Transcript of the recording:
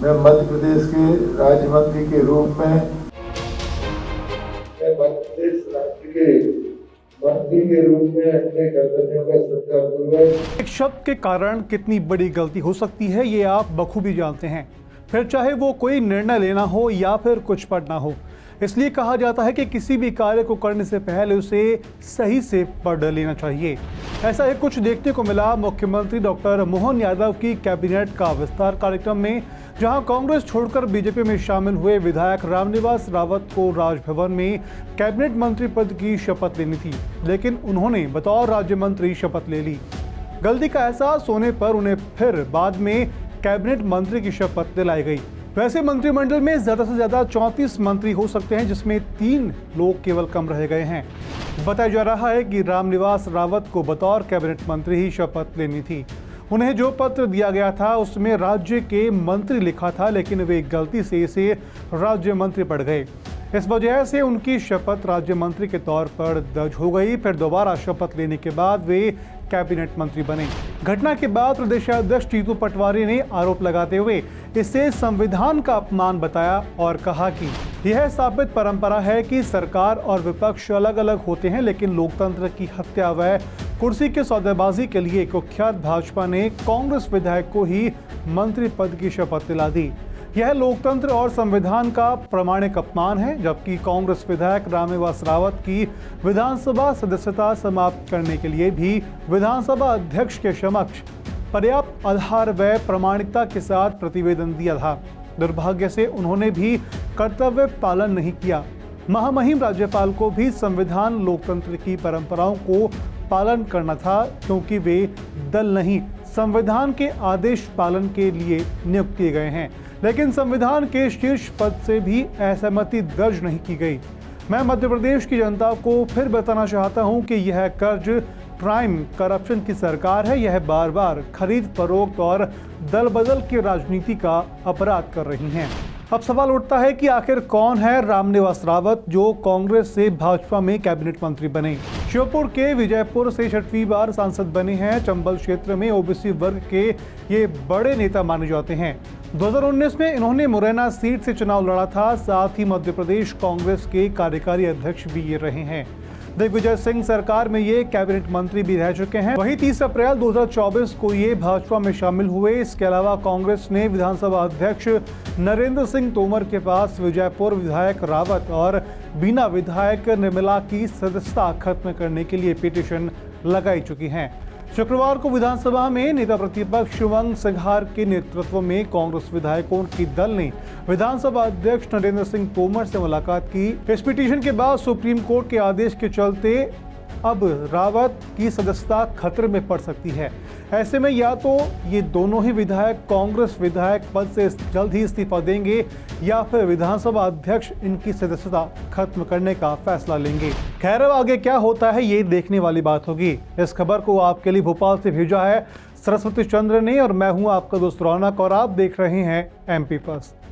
मैं मध्य प्रदेश के राज्य मंत्री के रूप में अपने कर्तव्यों का श्रद्धापूर्वक। एक शब्द के कारण कितनी बड़ी गलती हो सकती है ये आप बखूबी जानते हैं, फिर चाहे वो कोई निर्णय लेना हो या फिर कुछ पढ़ना हो। इसलिए कहा जाता है कि किसी भी कार्य को करने से पहले उसे सही से पढ़ लेना चाहिए। ऐसा ही कुछ देखने को मिला मुख्यमंत्री डॉक्टर मोहन यादव की कैबिनेट का विस्तार कार्यक्रम में, जहां कांग्रेस छोड़कर बीजेपी में शामिल हुए विधायक रामनिवास रावत को राजभवन में कैबिनेट मंत्री पद की शपथ लेनी थी, लेकिन उन्होंने बतौर राज्य मंत्री शपथ ले ली। गलती का एहसास होने पर उन्हें फिर बाद में कैबिनेट मंत्री की शपथ दिलाई गई। वैसे मंत्रिमंडल में ज्यादा से ज्यादा 34 मंत्री हो सकते हैं, जिसमें 3 लोग केवल कम रह गए हैं। बताया जा रहा है कि रामनिवास रावत को बतौर कैबिनेट मंत्री ही शपथ लेनी थी। उन्हें जो पत्र दिया गया था उसमें राज्य के मंत्री लिखा था, लेकिन वे गलती से इसे राज्य मंत्री पढ़ गए। इस वजह से उनकी शपथ राज्य मंत्री के तौर पर दर्ज हो गई। फिर दोबारा शपथ लेने के बाद वे कैबिनेट मंत्री बने। घटना के बाद प्रदेशाध्यक्ष जीतू पटवारी ने आरोप लगाते हुए इसे संविधान का अपमान बताया और कहा कि यह साबित परंपरा है कि सरकार और विपक्ष अलग अलग होते हैं, लेकिन लोकतंत्र की हत्या व कुर्सी के सौदेबाजी के लिए कुख्यात भाजपा ने कांग्रेस विधायक को ही मंत्री पद की शपथ दिला दी। यह लोकतंत्र और संविधान का प्रामाणिक अपमान है, जबकि कांग्रेस विधायक रामनिवास रावत की विधानसभा सदस्यता समाप्त करने के लिए भी विधानसभा अध्यक्ष के समक्ष पर्याप्त आधार व प्रामाणिकता के साथ प्रतिवेदन दिया था। दुर्भाग्य से उन्होंने भी कर्तव्य पालन नहीं किया। महामहिम राज्यपाल को भी संविधान लोकतंत्र की परंपराओं को पालन करना था, क्योंकि वे दल नहीं संविधान के आदेश पालन के लिए नियुक्त किए गए हैं, लेकिन संविधान के शीर्ष पद से भी असहमति दर्ज नहीं की गई। मैं मध्य प्रदेश की जनता को फिर बताना चाहता हूं कि यह कर्ज क्राइम करप्शन की सरकार है। यह बार बार खरीद फरोख्त और दल बदल की राजनीति का अपराध कर रही हैं। अब सवाल उठता है कि आखिर कौन है रामनिवास रावत, जो कांग्रेस से भाजपा में कैबिनेट मंत्री बने। श्योपुर के विजयपुर से 6वीं बार सांसद बने हैं। चंबल क्षेत्र में ओबीसी वर्ग के ये बड़े नेता माने जाते हैं। 2019 में इन्होंने मुरैना सीट से चुनाव लड़ा था। साथ ही मध्य प्रदेश कांग्रेस के कार्यकारी अध्यक्ष भी ये रहे हैं। दिग्विजय सिंह सरकार में ये कैबिनेट मंत्री भी रह चुके हैं। वहीं 30 अप्रैल 2024 को ये भाजपा में शामिल हुए। इसके अलावा कांग्रेस ने विधानसभा अध्यक्ष नरेंद्र सिंह तोमर के पास विजयपुर विधायक रावत और बीना विधायक निर्मला की सदस्यता खत्म करने के लिए पिटीशन लगाई चुकी है। शुक्रवार को विधानसभा में नेता प्रतिपक्ष शिवंग सिंघार के नेतृत्व में कांग्रेस विधायकों की दल ने विधानसभा अध्यक्ष नरेंद्र सिंह तोमर से मुलाकात की। इस पिटीशन के बाद सुप्रीम कोर्ट के आदेश के चलते अब रावत की सदस्यता खतरे में पड़ सकती है। ऐसे में या तो ये दोनों ही विधायक कांग्रेस विधायक पद से जल्द ही इस्तीफा देंगे या फिर विधानसभा अध्यक्ष इनकी सदस्यता खत्म करने का फैसला लेंगे। खैर, अब आगे क्या होता है ये देखने वाली बात होगी। इस खबर को आपके लिए भोपाल से भेजा है सरस्वती चंद्र ने और मैं हूं आपका दोस्त रौनक और आप देख रहे हैं MP फर्स्ट।